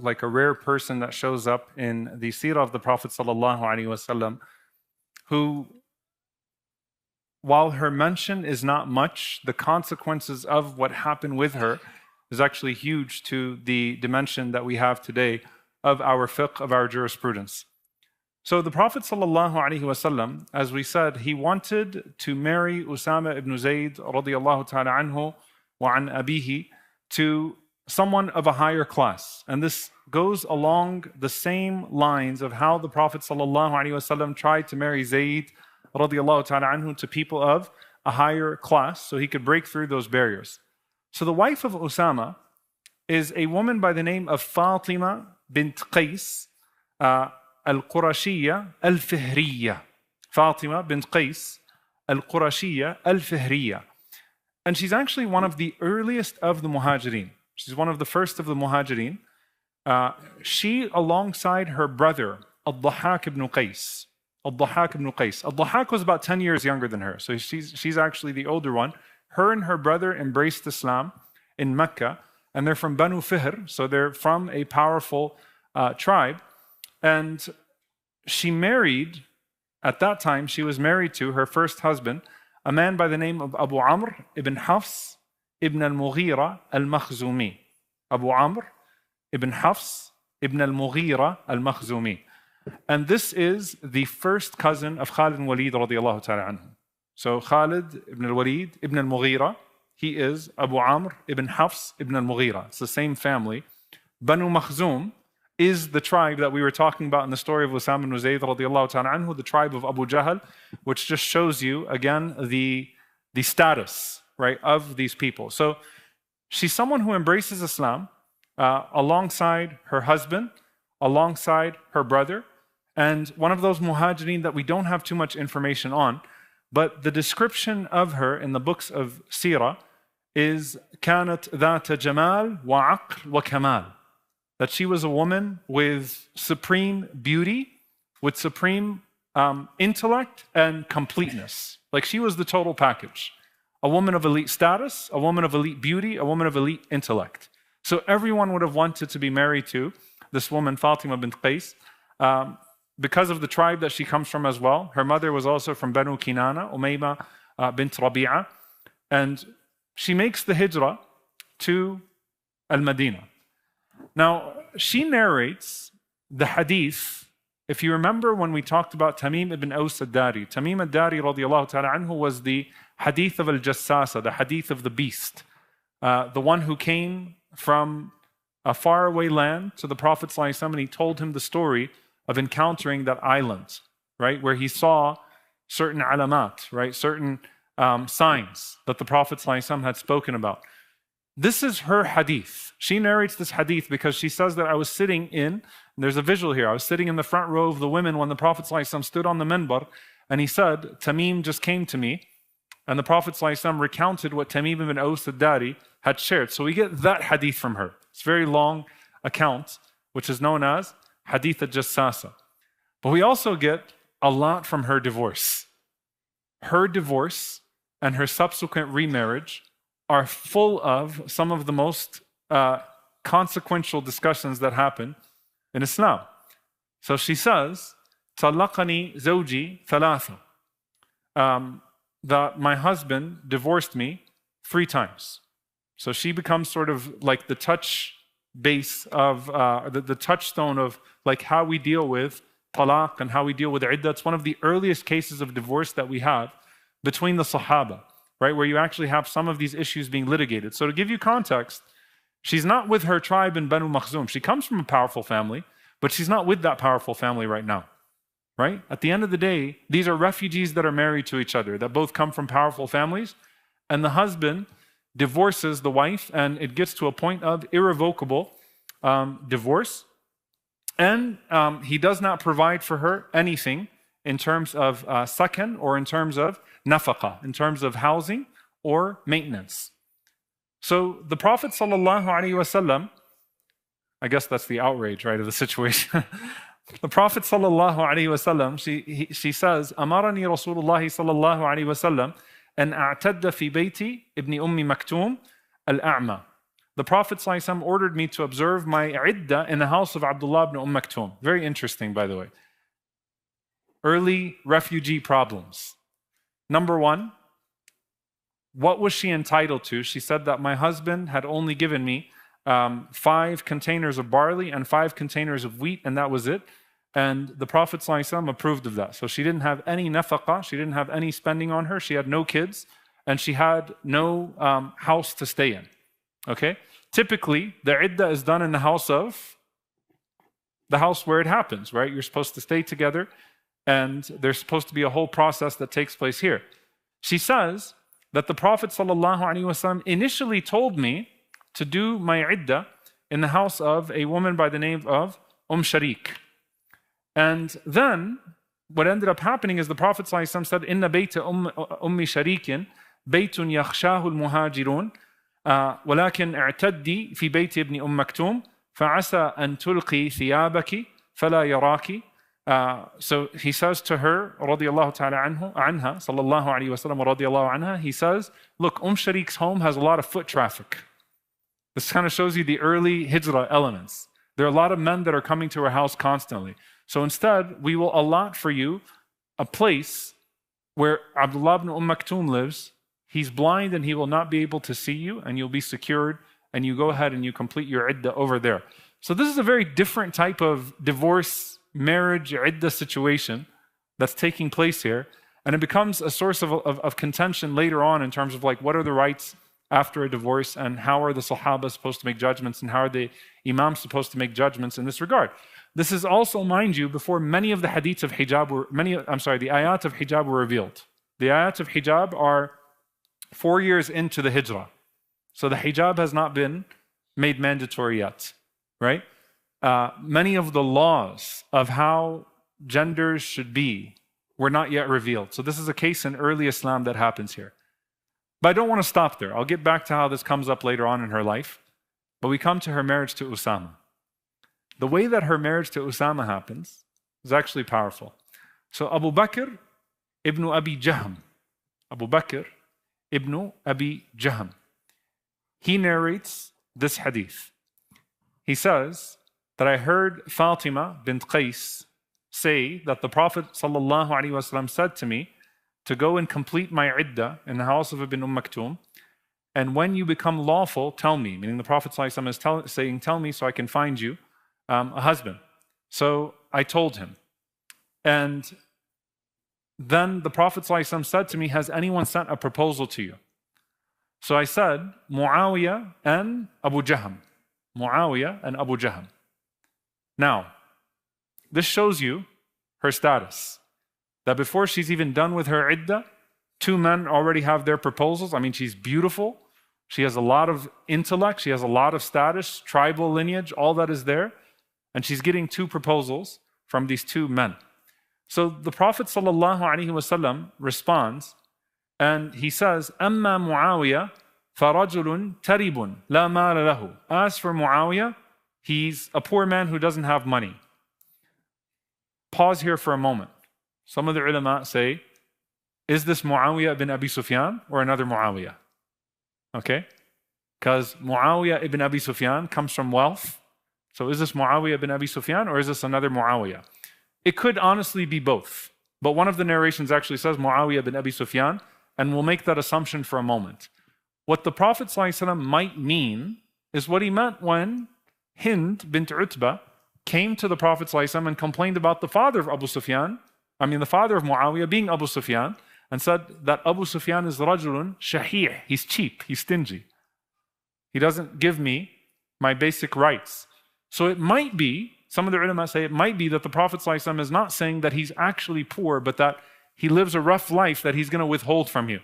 like a rare person that shows up in the seerah of the Prophet ﷺ, who, while her mention is not much, the consequences of what happened with her is actually huge to the dimension that we have today of our fiqh, of our jurisprudence. So the Prophet ﷺ, as we said, he wanted to marry Usama ibn Zayd radiyallahu ta'ala anhu wa an abihi to someone of a higher class. And this goes along the same lines of how the Prophet ﷺ tried to marry Zayd radiyallahu ta'ala anhu to people of a higher class so he could break through those barriers. So the wife of Usama is a woman by the name of Fatima bint Qays al-Qurashiyya al-Fihriyya. Fatima bint Qays al-Qurashiyya al-Fihriyya. And she's actually one of the earliest of the Muhajirin. She's one of the first of the Muhajirin. She, alongside her brother, Al-Dhahak ibn Qays. Al-Dhahak ibn Qays. Al-Dhahak was about 10 years younger than her, so she's actually the older one. Her and her brother embraced Islam in Mecca, and they're from Banu Fihr, so they're from a powerful tribe. And she married, at that time, she was married to her first husband, a man by the name of Abu Amr ibn Hafs ibn al-Mughira al-Makhzumi. Abu Amr ibn Hafs ibn al-Mughira al-Makhzumi. And this is the first cousin of Khalid ibn Walid radiyallahu ta'ala anhu. So Khalid ibn al-Walid ibn al-Mughira, he is Abu Amr ibn Hafs ibn al-Mughira. It's the same family. Banu Makhzum is the tribe that we were talking about in the story of Usama ibn Zayd radiyallahu ta'ala anhu, the tribe of Abu Jahl, which just shows you, again, the status, right, of these people. So she's someone who embraces Islam alongside her husband, alongside her brother, and one of those muhajirin that we don't have too much information on, but the description of her in the books of Sirah is كانت ذات جمال وعقل وكمال. That she was a woman with supreme beauty, with supreme intellect and completeness. Like she was the total package. A woman of elite status, a woman of elite beauty, a woman of elite intellect. So everyone would have wanted to be married to this woman, Fatima bint Qays, because of the tribe that she comes from as well. Her mother was also from Banu Kinana, Umayma bint Rabi'a. And she makes the hijrah to Al-Madinah. Now, she narrates the hadith. If you remember when we talked about Tamim ibn Aus al-Dari, Tamim al-Dari radiyallahu ta'ala anhu was the hadith of al-Jassasa, the hadith of the beast, the one who came from a faraway land to the Prophet ﷺ, and he told him the story of encountering that island, right, where he saw certain alamat, right, certain signs that the Prophet ﷺ had spoken about. This is her hadith. She narrates this hadith because she says that I was sitting in, and there's a visual here, I was sitting in the front row of the women when the Prophet ﷺ stood on the minbar, and he said, Tamim just came to me, and the Prophet ﷺ recounted what Tamim ibn Aus al-Dari had shared. So we get that hadith from her. It's a very long account, which is known as Hadith al-Jassasa. But we also get a lot from her divorce. Her divorce and her subsequent remarriage are full of some of the most consequential discussions that happen in Islam. So she says, "Talaqani zawji thalatha," that my husband divorced me 3 times. So she becomes sort of like the touch base of the touchstone of like how we deal with talaq and how we deal with iddah. It's one of the earliest cases of divorce that we have between the Sahaba, right, where you actually have some of these issues being litigated. So to give you context, she's not with her tribe in Banu Makhzum. She comes from a powerful family, but she's not with that powerful family right now, right? At the end of the day, these are refugees that are married to each other, that both come from powerful families, and the husband divorces the wife, and it gets to a point of irrevocable divorce, and he does not provide for her anything in terms of sakan or in terms of nafaqah, in terms of housing or maintenance. So the Prophet ﷺ, I guess that's the outrage, right, of the situation. The Prophet ﷺ, she says, "Amarani Rasulullah sallallahu alaihi wasallam an a'tadda fi bayti ibn Ummi Maktum al-a'ma." the Prophet ﷺ ordered me to observe my iddah in the house of Abdullah ibn Maktoum. Very interesting, by the way. Early refugee problems. Number one, what was she entitled to? She said that my husband had only given me 5 containers of barley and 5 containers of wheat, and that was it. And the Prophet ﷺ approved of that. So she didn't have any nafaqah, she didn't have any spending on her, she had no kids, and she had no house to stay in. Okay? Typically, the iddah is done in the house where it happens, right? You're supposed to stay together, and there's supposed to be a whole process that takes place here. She says that the Prophet ﷺ initially told me to do my iddah in the house of a woman by the name of Sharik. And then what ended up happening is the Prophet ﷺ said, "Inna bayta ummi sharikin baytun yakhshahu al-muhajirun, walakin i'taddi fi bayti ibn maktum, fa'asa an tulqi thiyabaki fala yaraki." So he says to her, radiyallahu ta'ala anha, sallallahu alayhi wa sallam, radiyallahu anha, he says, look, Sharik's home has a lot of foot traffic. This kind of shows you the early hijrah elements. There are a lot of men that are coming to her house constantly. So instead, we will allot for you a place where Abdullah ibn Maktoum lives. He's blind and he will not be able to see you, and you'll be secured, and you go ahead and you complete your iddah over there. So this is a very different type of divorce, marriage, iddah situation that's taking place here. And it becomes a source of contention later on in terms of like, what are the rights after a divorce, and how are the Sahaba supposed to make judgments, and how are the Imams supposed to make judgments in this regard. This is also, mind you, before many of the hadiths of hijab the ayat of hijab were revealed. The ayat of hijab are 4 years into the hijrah. So the hijab has not been made mandatory yet, right? Many of the laws of how genders should be were not yet revealed. So this is a case in early Islam that happens here. But I don't want to stop there. I'll get back to how this comes up later on in her life. But we come to her marriage to Usama. The way that her marriage to Usama happens is actually powerful. So Abu Bakr ibn Abi Jahm, Abu Bakr ibn Abi Jahm, he narrates this hadith. He says that I heard Fatima bint Qays say that the Prophet ﷺ said to me to go and complete my iddah in the house of Ibn Maktoum, and when you become lawful, tell me. Meaning the Prophet ﷺ is saying, tell me so I can find you a husband. So I told him. And then the Prophet ﷺ said to me, has anyone sent a proposal to you? So I said, Muawiyah and Abu Jahm. Muawiyah and Abu Jahm. Now, this shows you her status. That before she's even done with her iddah, 2 men already have their proposals. I mean, she's beautiful. She has a lot of intellect. She has a lot of status, tribal lineage, all that is there. And she's getting 2 proposals from these 2 men. So the Prophet ﷺ responds, and he says, أَمَّا مُعَاوِيَةٌ فَرَجُلٌ تَرِبٌ لَا مَالَ لَهُ. As for Muawiyah, he's a poor man who doesn't have money. Pause here for a moment. Some of the ulama say, is this Muawiyah ibn Abi Sufyan or another Muawiyah? Okay? Because Muawiyah ibn Abi Sufyan comes from wealth. So is this Muawiyah ibn Abi Sufyan or is this another Muawiyah? It could honestly be both. But one of the narrations actually says Muawiyah ibn Abi Sufyan, and we'll make that assumption for a moment. What the Prophet ﷺ might mean is what he meant when Hind bint Utbah came to the Prophet ﷺ and complained about the father of Abu Sufyan, the father of Muawiyah being Abu Sufyan, and said that Abu Sufyan is rajulun shahih. He's cheap, he's stingy. He doesn't give me my basic rights. So it might be, some of the ulama say it might be that the Prophet ﷺ is not saying that he's actually poor, but that he lives a rough life that he's going to withhold from you,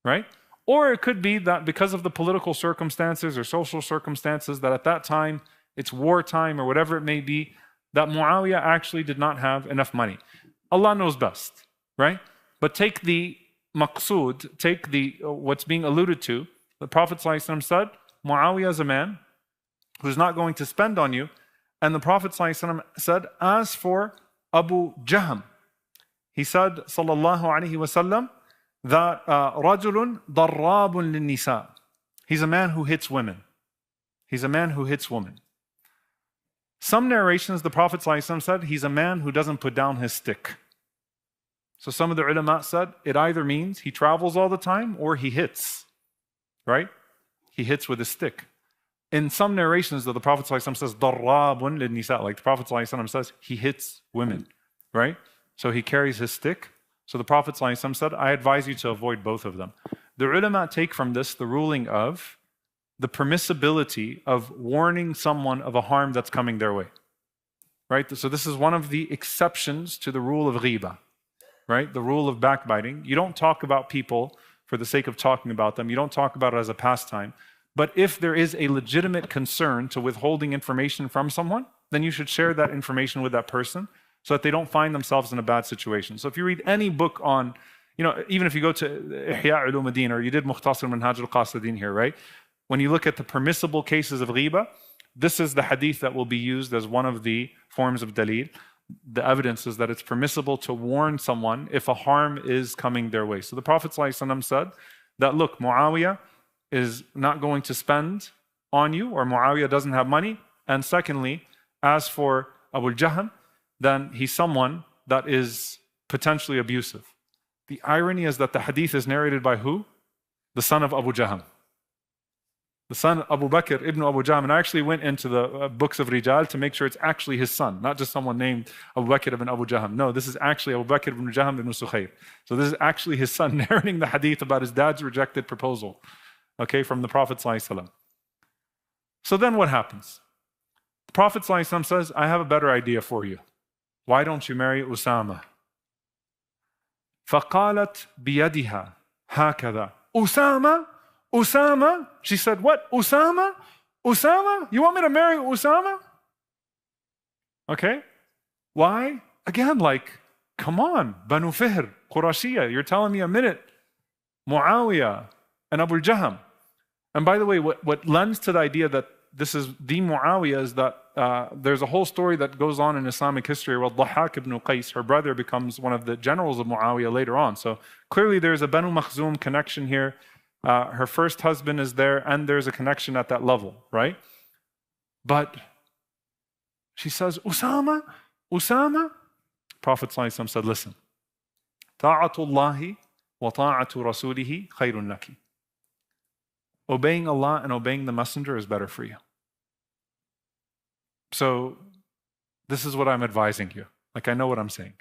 right? Or it could be that because of the political circumstances or social circumstances, that at that time, it's wartime or whatever it may be, that Muawiyah actually did not have enough money. Allah knows best, right? But take the maqsood, take the what's being alluded to. The Prophet ﷺ said, Muawiyah is a man who's not going to spend on you. And the Prophet ﷺ said, as for Abu Jahm, he said, sallallahu alaihi wasallam, that rajulun darrabun linnisa. He's a man who hits women. He's a man who hits women. Some narrations, the Prophet ﷺ said, he's a man who doesn't put down his stick. So some of the ulama said, it either means he travels all the time or he hits, right? He hits with his stick. In some narrations, though, the Prophet ﷺ says, darrabun lin-nisa, like the Prophet ﷺ says, he hits women, right? So he carries his stick. So the Prophet ﷺ said, I advise you to avoid both of them. The ulama take from this the ruling of the permissibility of warning someone of a harm that's coming their way, right? So this is one of the exceptions to the rule of ghiba, right? The rule of backbiting. You don't talk about people for the sake of talking about them. You don't talk about it as a pastime. But if there is a legitimate concern to withholding information from someone, then you should share that information with that person so that they don't find themselves in a bad situation. So if you read any book on, even if you go to Ihya Ulumuddin or you did Mukhtasar Manhaj al-Qasidin here, right? When you look at the permissible cases of ghiba, this is the hadith that will be used as one of the forms of dalil. The evidence is that it's permissible to warn someone if a harm is coming their way. So the Prophet ﷺ said that, look, Muawiyah is not going to spend on you, or Muawiyah doesn't have money. And secondly, as for Abu Jahm, then he's someone that is potentially abusive. The irony is that the hadith is narrated by who? The son of Abu Jahm. The son Abu Bakr ibn Abu Jahm. And I actually went into the books of Rijal to make sure it's actually his son, not just someone named Abu Bakr ibn Abu Jahm. No, this is actually Abu Bakr ibn Jahm ibn Sukhayr. So this is actually his son narrating the hadith about his dad's rejected proposal, okay, from the Prophet ﷺ. So then what happens? The Prophet ﷺ says, I have a better idea for you. Why don't you marry Usama? فَقَالَتْ بِيَدِهَا هَكَذَا Usama? Usama? She said, what? Usama? Usama? You want me to marry Usama? Okay. Why? Again, like, come on, Banu Fihr, Qurashiyya, you're telling me a minute. Muawiyah and Abu Jahm. And by the way, what lends to the idea that this is the Muawiyah is that there's a whole story that goes on in Islamic history where Dhahak ibn Qays, her brother, becomes one of the generals of Muawiyah later on. So clearly there's a Banu Makhzum connection here. Her first husband is there, and there's a connection at that level, right? But she says, Usama? Usama? Prophet ﷺ said, listen, Ta'atullahi wa ta'atu rasulihi khayrun laki. Obeying Allah and obeying the Messenger is better for you. So this is what I'm advising you. Like, I know what I'm saying.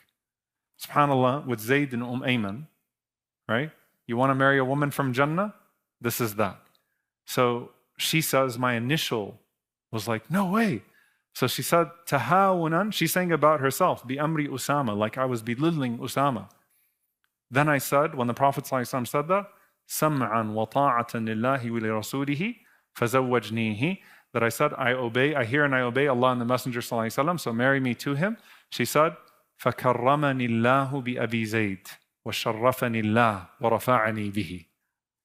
SubhanAllah, with Zayd and Ayman, right? You want to marry a woman from Jannah? This is that. So she says, my initial was like, no way. So she said, tahawunan, she's saying about herself, bi amri Usama, like I was belittling Usama. Then I said, when the Prophet ﷺ said that, sam'an wa ta'atan lillahi wa li rasulihi fazawwajnihi, that I said, I hear and I obey Allah and the Messenger ﷺ, so marry me to him. She said, فَكَرَّمَنِ اللَّهُ بِأَبِي زَيْدٍ وَشَرَّفَنِ اللَّهُ وَرَفَعَنِي بِهِ.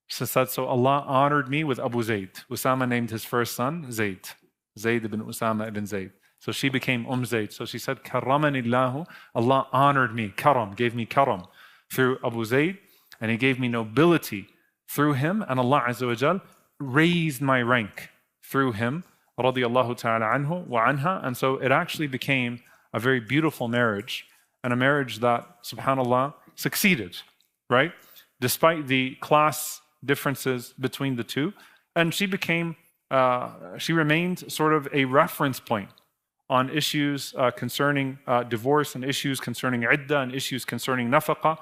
She said, so Allah honored me with Abu Zayd. Usama named his first son Zayd. Zayd ibn Usama ibn Zayd. So she became Zayd. So she said, كَرَّمَنِ اللَّهُ, Allah honored me, karam, gave me karam through Abu Zayd, and He gave me nobility through him, and Allah Azza wa Jal raised my rank through him, radiyallahu ta'ala anhu wa anha. And so it actually became a very beautiful marriage, and a marriage that, subhanAllah, succeeded, right? Despite the class differences between the two. And she remained sort of a reference point on issues concerning divorce, and issues concerning iddah, and issues concerning nafaqah,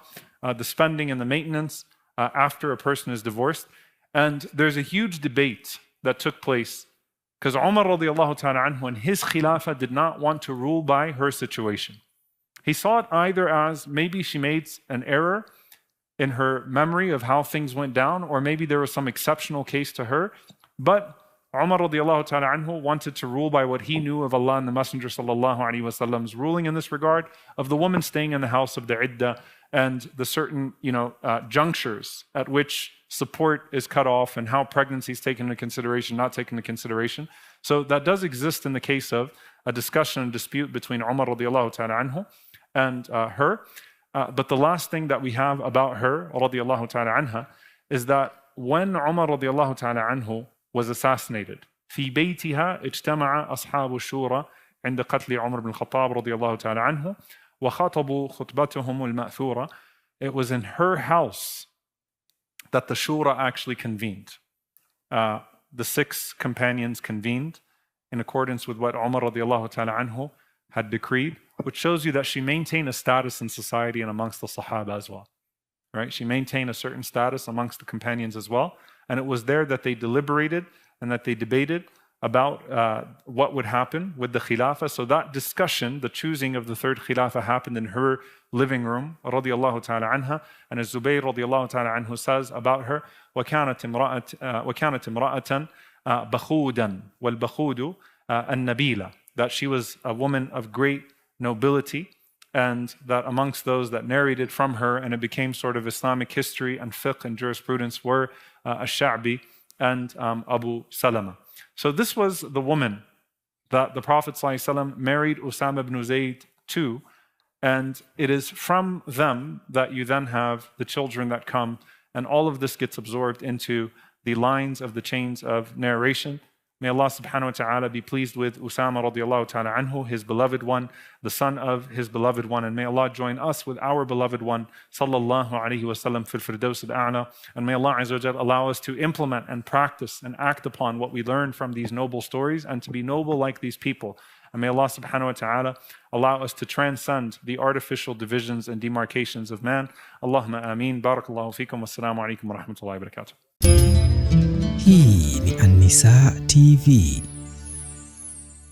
the spending and the maintenance after a person is divorced. And there's a huge debate that took place because Omar radiallahu ta'ala anhu in his khilafah did not want to rule by her situation. He saw it either as maybe she made an error in her memory of how things went down, or maybe there was some exceptional case to her. But Umar radiallahu ta'ala anhu wanted to rule by what he knew of Allah and the Messenger sallallahu alaihi wasallam's ruling in this regard, of the woman staying in the house of the iddah, and the certain junctures at which support is cut off, and how pregnancy is taken into consideration, not taken into consideration. So that does exist in the case of a discussion and dispute between Umar radiallahu ta'ala anhu and her. But the last thing that we have about her radiallahu ta'ala anha is that when Umar radiallahu ta'ala anhu was assassinated, في بيتها اجتمع أصحاب الشورى عند قتل عمر بن الخطاب رضي الله تعالى عنه وخطبوا خطبتهم المأثورة. It was in her house that the shura actually convened. The 6 companions convened in accordance with what Omar radiallahu ta'ala anhu had decreed, which shows you that she maintained a status in society and amongst the Sahaba as well. Right? She maintained a certain status amongst the companions as well. And it was there that they deliberated and that they debated about what would happen with the Khilafah. So that discussion, the choosing of the 3rd Khilafah, happened in her living room, radiallahu ta'ala anha. And as Zubayr radiallahu ta'ala anhu says about her, وَكَانَتْ امْرَأَةً بَخُودًا وَالْبَخُودُ النَّبِيلَةً, that she was a woman of great nobility, and that amongst those that narrated from her, and it became sort of Islamic history and fiqh and jurisprudence, were Ash-Sha'bi and Abu Salama. So this was the woman that the Prophet ﷺ married Usama ibn Zayd to, and it is from them that you then have the children that come, and all of this gets absorbed into the lines of the chains of narration. May Allah subhanahu wa ta'ala be pleased with Usama radiallahu ta'ala anhu, his beloved one, the son of his beloved one, and may Allah join us with our beloved one, sallallahu alayhi wa sallam, fil firdaus al-a'la, and may Allah azza wa jal allow us to implement and practice and act upon what we learn from these noble stories, and to be noble like these people. And may Allah subhanahu wa ta'ala allow us to transcend the artificial divisions and demarcations of man. Allahumma ameen. Barakallahu feekum. Wassalamu alaikum wa rahmatullahi wa barakatuh. Hii ni An-Nisaa TV.